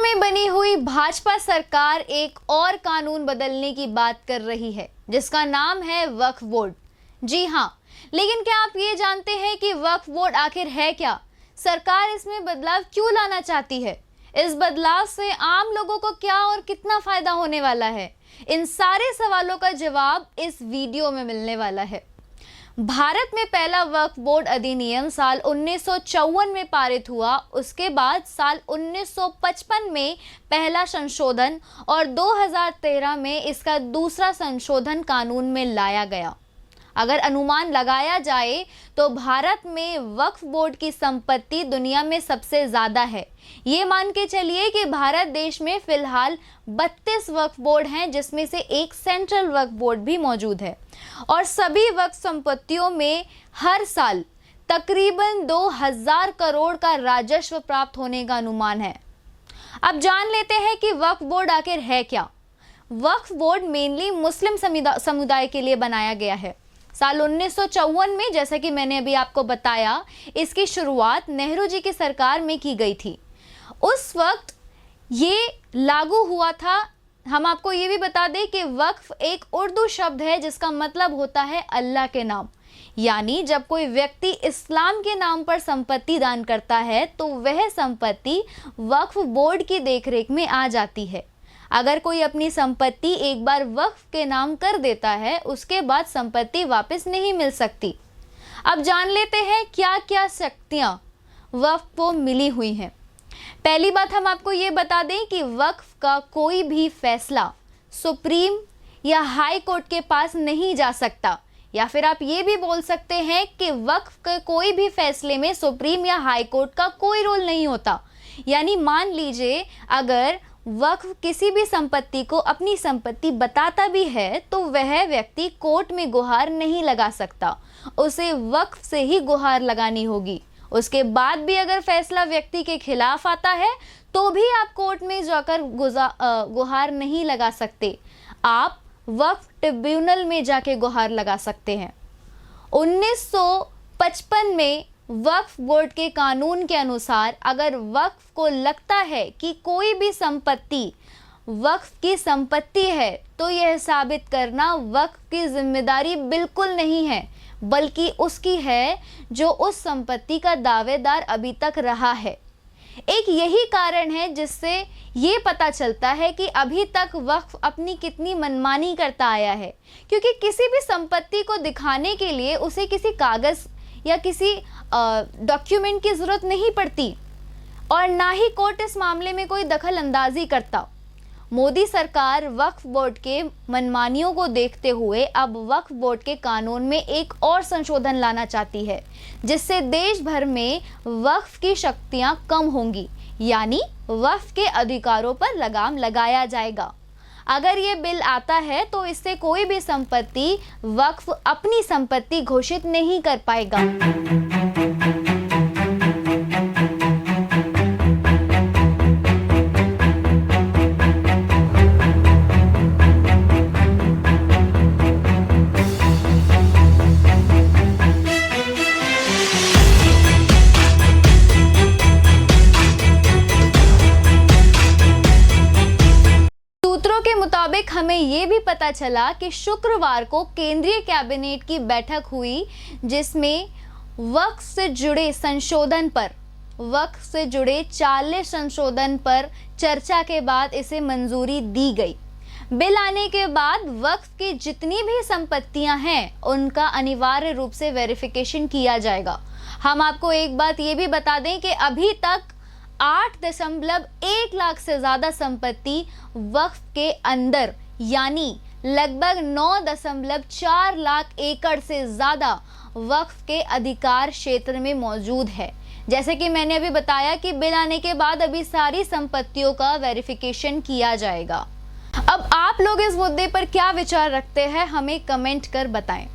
में बनी हुई भाजपा सरकार एक और कानून बदलने की बात कर रही है जिसका नाम है वक्फ बोर्ड। जी हाँ, लेकिन क्या आप ये जानते हैं कि वक्फ बोर्ड आखिर है क्या? सरकार इसमें बदलाव क्यों लाना चाहती है? इस बदलाव से आम लोगों को क्या और कितना फायदा होने वाला है? इन सारे सवालों का जवाब इस वीडियो में मिलने वाला है। भारत में पहला वक्फ बोर्ड अधिनियम साल 1954 में पारित हुआ। उसके बाद साल 1955 में पहला संशोधन और 2013 में इसका दूसरा संशोधन कानून में लाया गया। अगर अनुमान लगाया जाए तो भारत में वक्फ बोर्ड की संपत्ति दुनिया में सबसे ज़्यादा है। ये मान के चलिए कि भारत देश में फिलहाल 32 वक्फ बोर्ड हैं, जिसमें से एक सेंट्रल वक्फ बोर्ड भी मौजूद है। और सभी वक्फ संपत्तियों में हर साल तकरीबन 2000 करोड़ का राजस्व प्राप्त होने का अनुमान है। अब जान लेते हैं कि वक्फ बोर्ड आखिर है क्या। वक्फ बोर्ड मेनली मुस्लिम समुदाय के लिए बनाया गया है। साल 1954 में, जैसा कि मैंने अभी आपको बताया, इसकी शुरुआत नेहरू जी की सरकार में की गई थी। उस वक्त ये लागू हुआ था। हम आपको ये भी बता दें कि वक्फ एक उर्दू शब्द है जिसका मतलब होता है अल्लाह के नाम। यानी जब कोई व्यक्ति इस्लाम के नाम पर संपत्ति दान करता है तो वह संपत्ति वक्फ बोर्ड की देखरेख में आ जाती है। अगर कोई अपनी संपत्ति एक बार वक्फ के नाम कर देता है, उसके बाद संपत्ति वापस नहीं मिल सकती। अब जान लेते हैं क्या क्या शक्तियां वक्फ को मिली हुई हैं। पहली बात हम आपको ये बता दें कि वक्फ का कोई भी फैसला सुप्रीम या हाई कोर्ट के पास नहीं जा सकता, या फिर आप ये भी बोल सकते हैं कि वक्फ के कोई भी फैसले में सुप्रीम या हाई कोर्ट का कोई रोल नहीं होता। यानी मान लीजिए अगर वक्फ किसी भी संपत्ति को अपनी संपत्ति बताता भी है तो वह व्यक्ति कोर्ट में गुहार नहीं लगा सकता, उसे वक्फ से ही गुहार लगानी होगी। उसके बाद भी अगर फैसला व्यक्ति के खिलाफ आता है तो भी आप कोर्ट में जाकर गुहार नहीं लगा सकते, आप वक्फ ट्रिब्यूनल में जाके गुहार लगा सकते हैं। 1955 में वक्फ बोर्ड के कानून के अनुसार अगर वक्फ को लगता है कि कोई भी संपत्ति वक्फ की संपत्ति है तो यह साबित करना वक्फ की जिम्मेदारी बिल्कुल नहीं है, बल्कि उसकी है जो उस संपत्ति का दावेदार अभी तक रहा है। एक यही कारण है जिससे ये पता चलता है कि अभी तक वक्फ अपनी कितनी मनमानी करता आया है, क्योंकि किसी भी संपत्ति को दिखाने के लिए उसे किसी कागज़ या किसी डॉक्यूमेंट की ज़रूरत नहीं पड़ती और ना ही कोर्ट इस मामले में कोई दखल अंदाजी करता। मोदी सरकार वक्फ बोर्ड के मनमानियों को देखते हुए अब वक्फ बोर्ड के कानून में एक और संशोधन लाना चाहती है, जिससे देश भर में वक्फ की शक्तियां कम होंगी, यानी वक्फ के अधिकारों पर लगाम लगाया जाएगा। अगर ये बिल आता है तो इससे कोई भी संपत्ति वक्फ अपनी संपत्ति घोषित नहीं कर पाएगा। के मुताबिक हमें ये भी पता चला कि शुक्रवार को केंद्रीय कैबिनेट की बैठक हुई, जिसमें वक्फ से जुड़े 40 संशोधन पर चर्चा के बाद इसे मंजूरी दी गई। बिल आने के बाद वक्फ की जितनी भी संपत्तियां हैं उनका अनिवार्य रूप से वेरिफिकेशन किया जाएगा। हम आपको एक बात ये भी बता दें कि अभी तक 8.1 लाख से ज़्यादा संपत्ति वक्फ के अंदर, यानी लगभग 9.4 लाख एकड़ से ज़्यादा वक्फ के अधिकार क्षेत्र में मौजूद है। जैसे कि मैंने अभी बताया कि बिल आने के बाद अभी सारी संपत्तियों का वेरिफिकेशन किया जाएगा। अब आप लोग इस मुद्दे पर क्या विचार रखते हैं, हमें कमेंट कर बताएं।